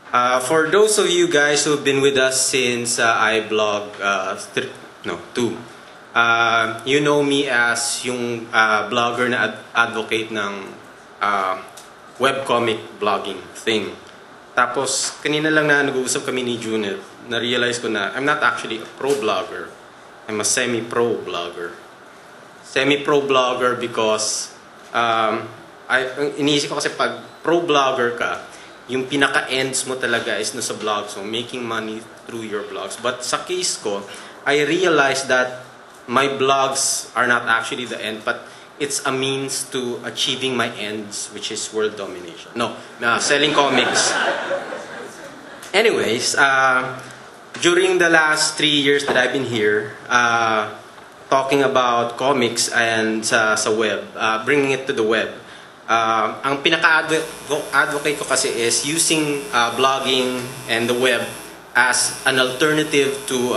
For those of you guys who've been with us since iBlog 2, you know me as yung blogger na advocate ng webcomic blogging thing. Tapos, kanina lang na nag-uusap kami ni Jonas, na-realize ko na I'm not actually a pro blogger. I'm a semi-pro blogger. Semi-pro blogger because iniisip ko kasi pag pro blogger ka, yung pinaka-ends mo talaga is no sa blogs, so making money through your blogs. But sa case ko, I realized that my blogs are not actually the end, but it's a means to achieving my ends, which is world domination. No, selling comics. Anyways, during the last 3 years that I've been here, talking about comics and sa web, bringing it to the web, ang pinaka-advocate ko kasi is using blogging and the web as an alternative to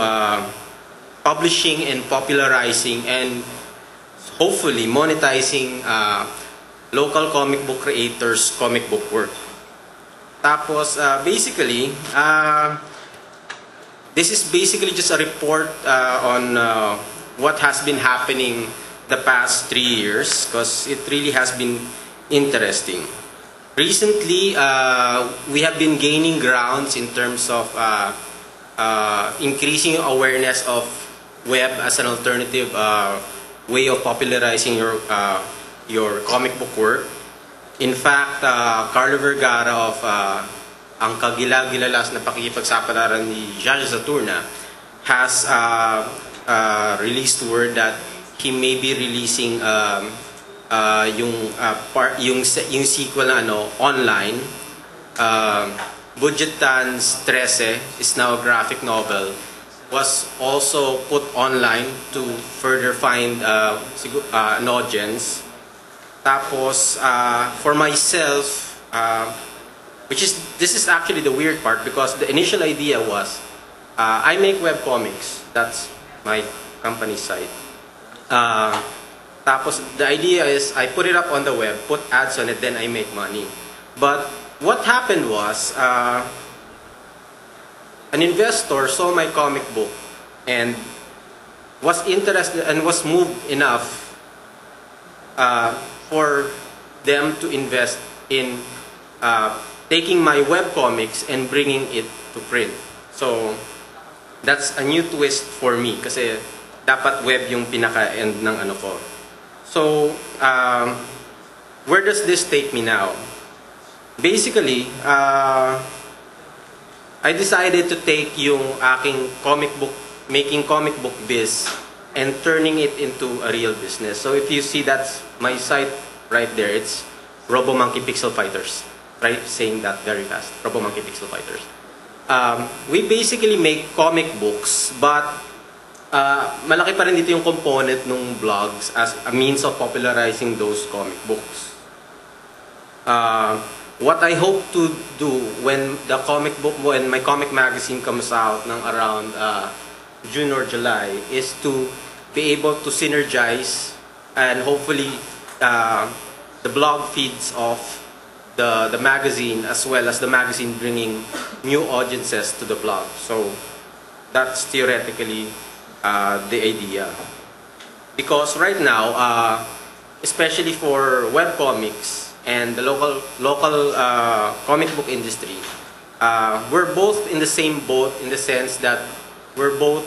publishing and popularizing and hopefully monetizing local comic book creators' comic book work. Tapos, basically, this is basically just a report on what has been happening the past 3 years because it really has been interesting. Recently, we have been gaining grounds in terms of increasing awareness of web as an alternative way of popularizing your comic book work. In fact, Carlo Vergara of ang kagilagilalas na pakikipagsapalaran ni Jaja Saturna has released word that he may be releasing yung sequel na online. Budgetans 13 is now a graphic novel, was also put online to further find an audience. Tapos for myself, this is actually the weird part because the initial idea was I make webcomics. That's my company site. Tapos the idea is I put it up on the web, put ads on it, then I make money. But what happened was an investor saw my comic book and was interested and was moved enough for them to invest in taking my webcomics and bringing it to print. So that's a new twist for me kasi dapat web yung pinaka-end ng ano ko. So, where does this take me now? Basically, I decided to take yung aking making comic book biz and turning it into a real business. So if you see that's my site right there, it's RoboMonkey Pixel Fighters. Try saying that very fast, RoboMonkey Pixel Fighters. We basically make comic books, but malaki pa rin dito yung component ng blogs as a means of popularizing those comic books. What I hope to do when the comic book and my comic magazine comes out ng around June or July is to be able to synergize and hopefully the blog feeds of the magazine as well as the magazine bringing new audiences to the blog. So that's theoretically the idea. Because right now, especially for webcomics and the local comic book industry, we're both in the same boat in the sense that we're both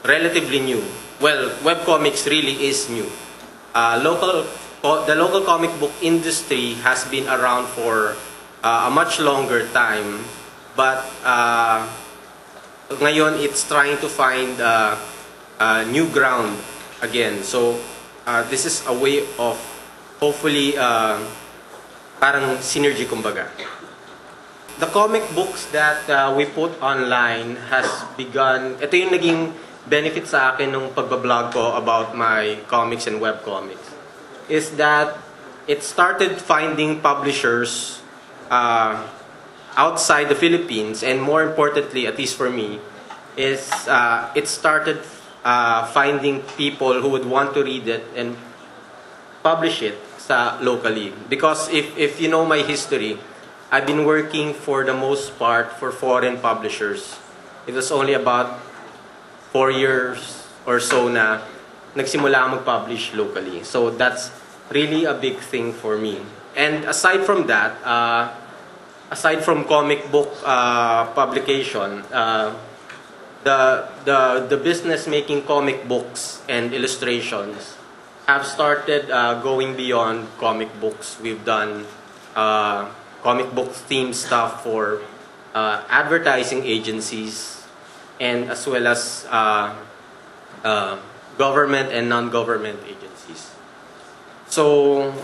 relatively new. Well, webcomics really is new. The local comic book industry has been around for a much longer time, but ngayon it's trying to find new ground again. So this is a way of hopefully parang synergy kumbaga. The comic books that we put online has begun, ito yung naging benefit sa akin nung pagbablog ko about my comics and webcomics, is that it started finding publishers outside the Philippines, and more importantly, at least for me, is it started finding people who would want to read it and publish it locally. Because if you know my history, I've been working for the most part for foreign publishers. It was only about 4 years or so na nagsimula ako mag-publish locally. So that's really a big thing for me. And aside from that, aside from comic book publication, the business making comic books and illustrations have started going beyond comic books. We've done comic book themed stuff for advertising agencies, and as well as government and non-government agencies. So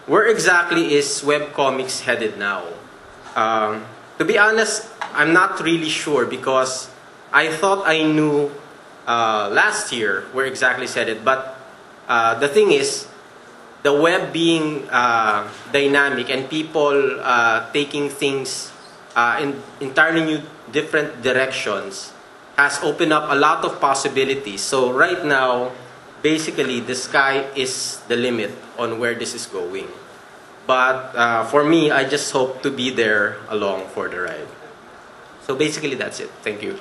where exactly is webcomics headed now? To be honest, I'm not really sure, because I thought I knew last year where exactly it's headed. But the thing is, the web being dynamic and people taking things in entirely new different directions has opened up a lot of possibilities. So right now, basically, the sky is the limit on where this is going. But for me, I just hope to be there along for the ride. So basically, that's it. Thank you.